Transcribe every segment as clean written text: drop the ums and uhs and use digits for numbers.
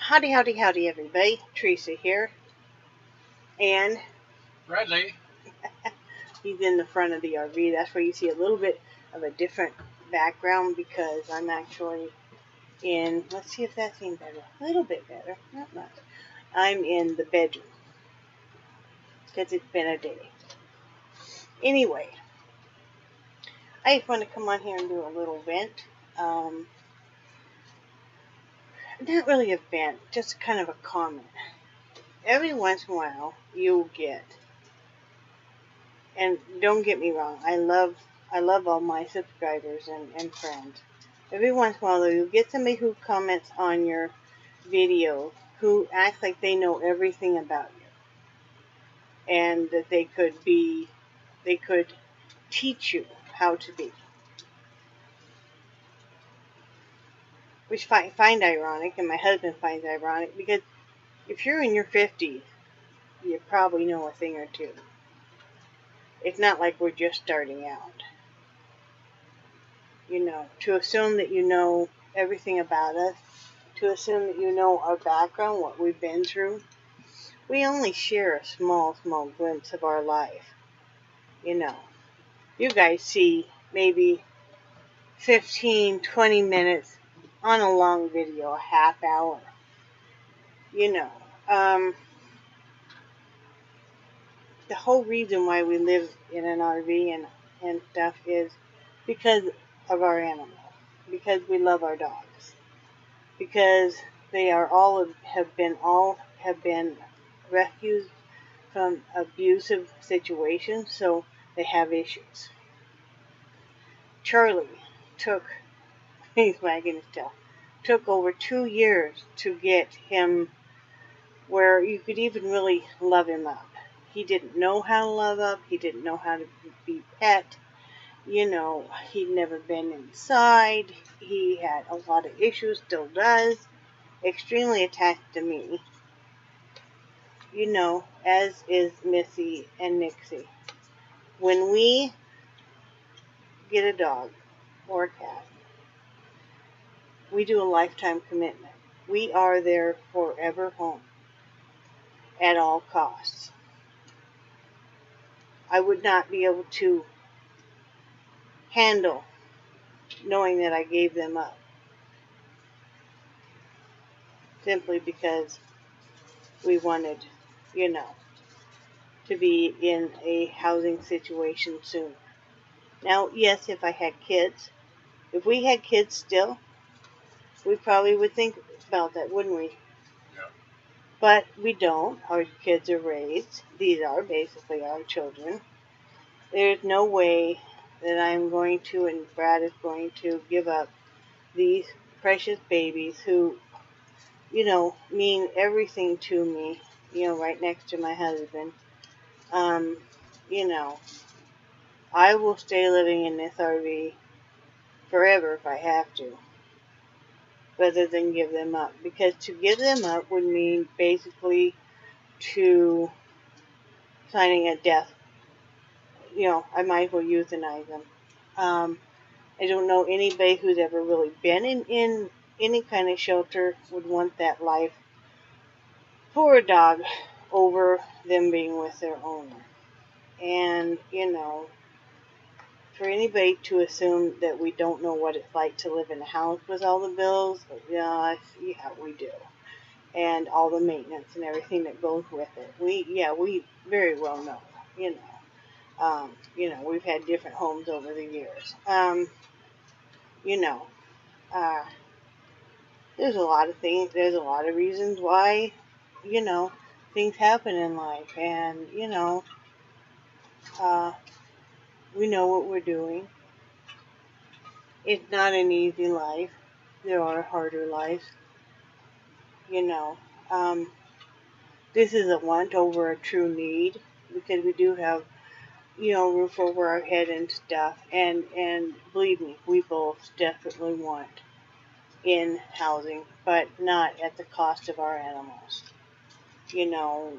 Howdy, howdy, howdy, everybody. Teresa here. And Bradley. He's in the front of the RV. That's where you see a little bit of a different background because I'm actually in, let's see if that's any better. A little bit better, not much. I'm in the bedroom because it's been a day. Anyway, I just want to come on here and do a little vent. Not really a vent, just kind of a comment. Every once in a while, you'll get, and don't get me wrong, I love all my subscribers and friends. Every once in a while, though, you'll get somebody who comments on your video who acts like they know everything about you, and that they could teach you how to be. Which I find ironic, and my husband finds ironic, because if you're in your 50s, you probably know a thing or two. It's not like we're just starting out. You know, to assume that you know everything about us, to assume that you know our background, what we've been through. We only share a small glimpse of our life. You know, you guys see maybe 15, 20 minutes on a long video, a half hour. You know, the whole reason why we live in an RV and stuff is because of our animals, because we love our dogs, because they are have been rescued from abusive situations, so they have issues. Charlie he's wagging his tail, took over 2 years to get him where you could even really love him up. He didn't know how to love up. He didn't know how to be pet. You know, he'd never been inside. He had a lot of issues, still does. Extremely attached to me. You know, as is Missy and Nixie. When we get a dog or a cat, we do a lifetime commitment. We are their forever home at all costs. I would not be able to handle knowing that I gave them up, simply because we wanted, you know, to be in a housing situation soon. Now, yes, if I had kids, if we had kids still, we probably would think about that, wouldn't we? Yeah. But we don't. Our kids are raised. These are basically our children. There's no way that I'm going to, and Brad is going to, give up these precious babies who, you know, mean everything to me, you know, right next to my husband. You know, I will stay living in this RV forever if I have to, rather than give them up. Because to give them up would mean basically to signing a death. You know, I might as well euthanize them. I don't know anybody who's ever really been in any kind of shelter would want that life for a dog over them being with their owner. And, you know, for anybody to assume that we don't know what it's like to live in a house with all the bills, yeah, we do. And all the maintenance and everything that goes with it. We very well know, you know. You know, we've had different homes over the years. You know, there's a lot of things, there's a lot of reasons why, you know, things happen in life. And, you know, we know what we're doing. It's not an easy life. There are harder lives. You know, this is a want over a true need, because we do have, you know, roof over our head and stuff. And believe me, we both definitely want in housing, but not at the cost of our animals. You know,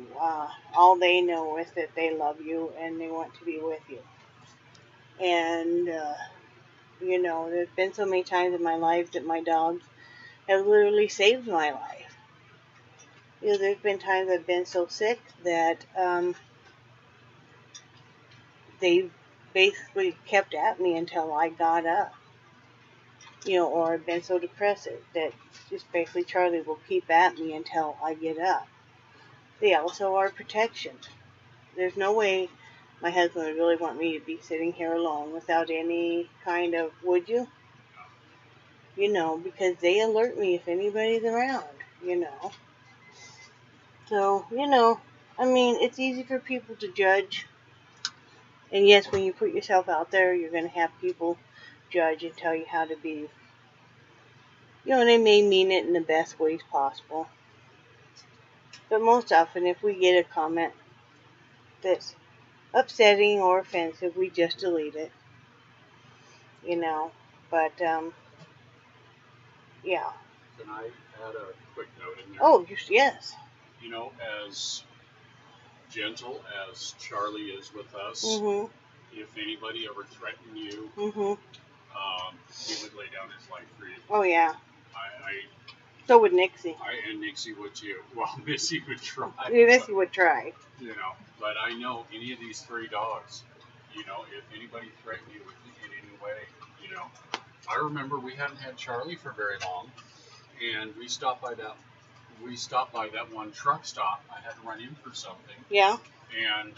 all they know is that they love you and they want to be with you. And, you know, there's been so many times in my life that my dogs have literally saved my life. You know, there's been times I've been so sick that they basically kept at me until I got up. You know, or I've been so depressed that just basically Charlie will keep at me until I get up. They also are protection. There's no way my husband would really want me to be sitting here alone without any kind of, would you? You know, because they alert me if anybody's around, you know. So, you know, I mean, it's easy for people to judge. And yes, when you put yourself out there, you're going to have people judge and tell you how to be. You know, they may mean it in the best ways possible. But most often, if we get a comment that's upsetting or offensive, we just delete it. You know, but, yeah. Can I add a quick note in there? Oh, yes. You know, as gentle as Charlie is with us, if anybody ever threatened you, he would lay down his life for you. Oh, yeah. I So would Nixie. And Nixie would too. Well, Missy would try. Missy would try. You know, but I know any of these stray dogs, you know, if anybody threatened you in any way, you know, I remember we hadn't had Charlie for very long, and we stopped by that one truck stop. I had to run in for something. Yeah. And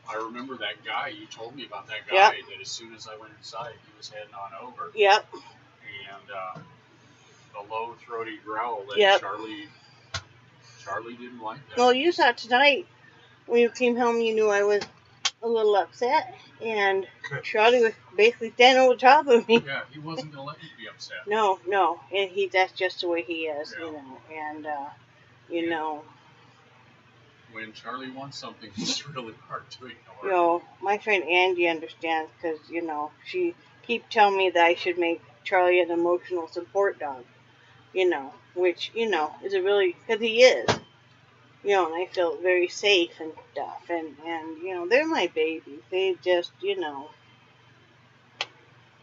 I remember that guy. You told me about that guy. Yep. That as soon as I went inside, he was heading on over. Yep. And the low throaty growl that Yep. Charlie didn't like that. Well, you saw tonight when you came home, you knew I was a little upset, and Charlie was basically standing over top of me. Yeah, he wasn't gonna let you be upset. No, and that's just the way he is, you know, and you know. When Charlie wants something, it's really hard to ignore. You know, my friend Angie understands because, you know, she keeps telling me that I should make Charlie an emotional support dog, you know, which, you know, is a really, because he is, you know, and I feel very safe and stuff, and you know, they're my babies. They just, you know,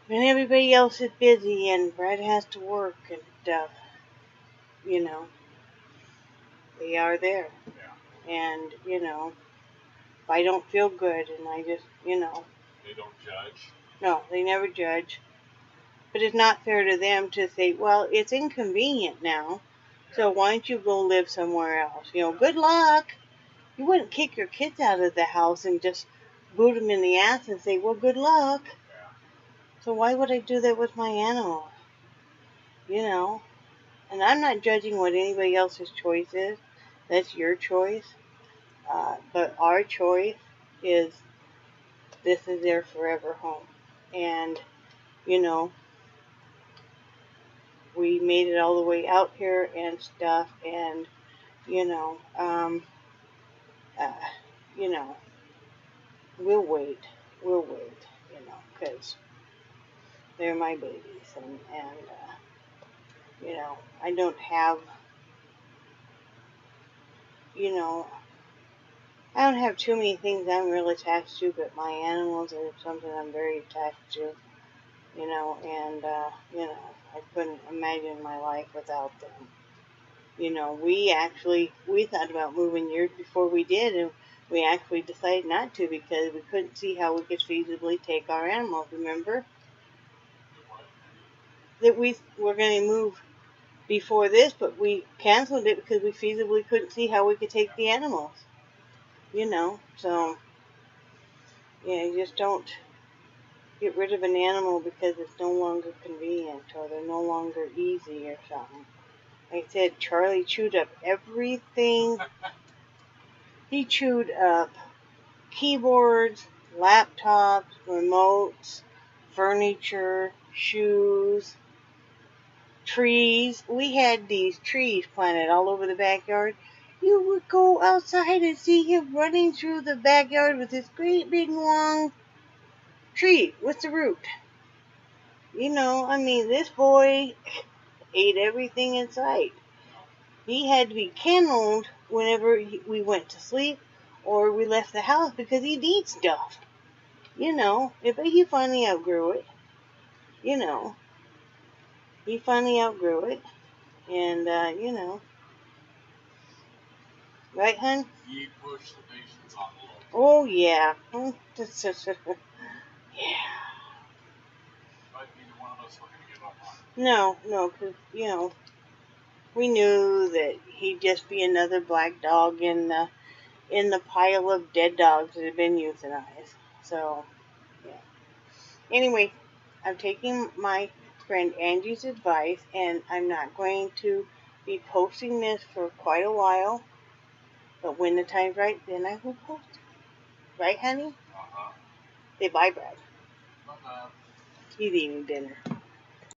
when everybody else is busy and Brad has to work and stuff, you know, they are there. Yeah. And, you know, if I don't feel good and I just, you know. They don't judge? No, they never judge. But it's not fair to them to say, well, it's inconvenient now, so why don't you go live somewhere else? You know, good luck. You wouldn't kick your kids out of the house and just boot them in the ass and say, well, good luck. Yeah. So why would I do that with my animals? You know, and I'm not judging what anybody else's choice is. That's your choice. But our choice is this is their forever home. And, you know, we made it all the way out here and stuff, and, you know, we'll wait, you know, because they're my babies, and you know, I don't have, you know, I don't have too many things I'm really attached to, but my animals are something I'm very attached to, you know, and, you know, I couldn't imagine my life without them. You know, we thought about moving years before we did, and we actually decided not to because we couldn't see how we could feasibly take our animals, remember? That we were going to move before this, but we canceled it because we feasibly couldn't see how we could take the animals. You know, so, yeah, you just don't get rid of an animal because it's no longer convenient or they're no longer easy or something. Like I said, Charlie chewed up everything. He chewed up keyboards, laptops, remotes, furniture, shoes, trees. We had these trees planted all over the backyard. You would go outside and see him running through the backyard with this great big long tree with the root. You know, I mean, this boy ate everything in sight. He had to be kenneled whenever we went to sleep or we left the house because he'd eat stuff. You know, but he finally outgrew it. You know, he finally outgrew it. And, you know, Right, hun? He pushed the patients on the low. Oh, yeah. Yeah. But neither one of us were going to give up on it. No, because, we knew that he'd just be another black dog in the pile of dead dogs that had been euthanized. So, yeah. Anyway, I'm taking my friend Angie's advice, and I'm not going to be posting this for quite a while. But when the time's right, then I will post it. Right, honey? Uh-huh. Say bye, Brad. Bye-bye. He's eating dinner.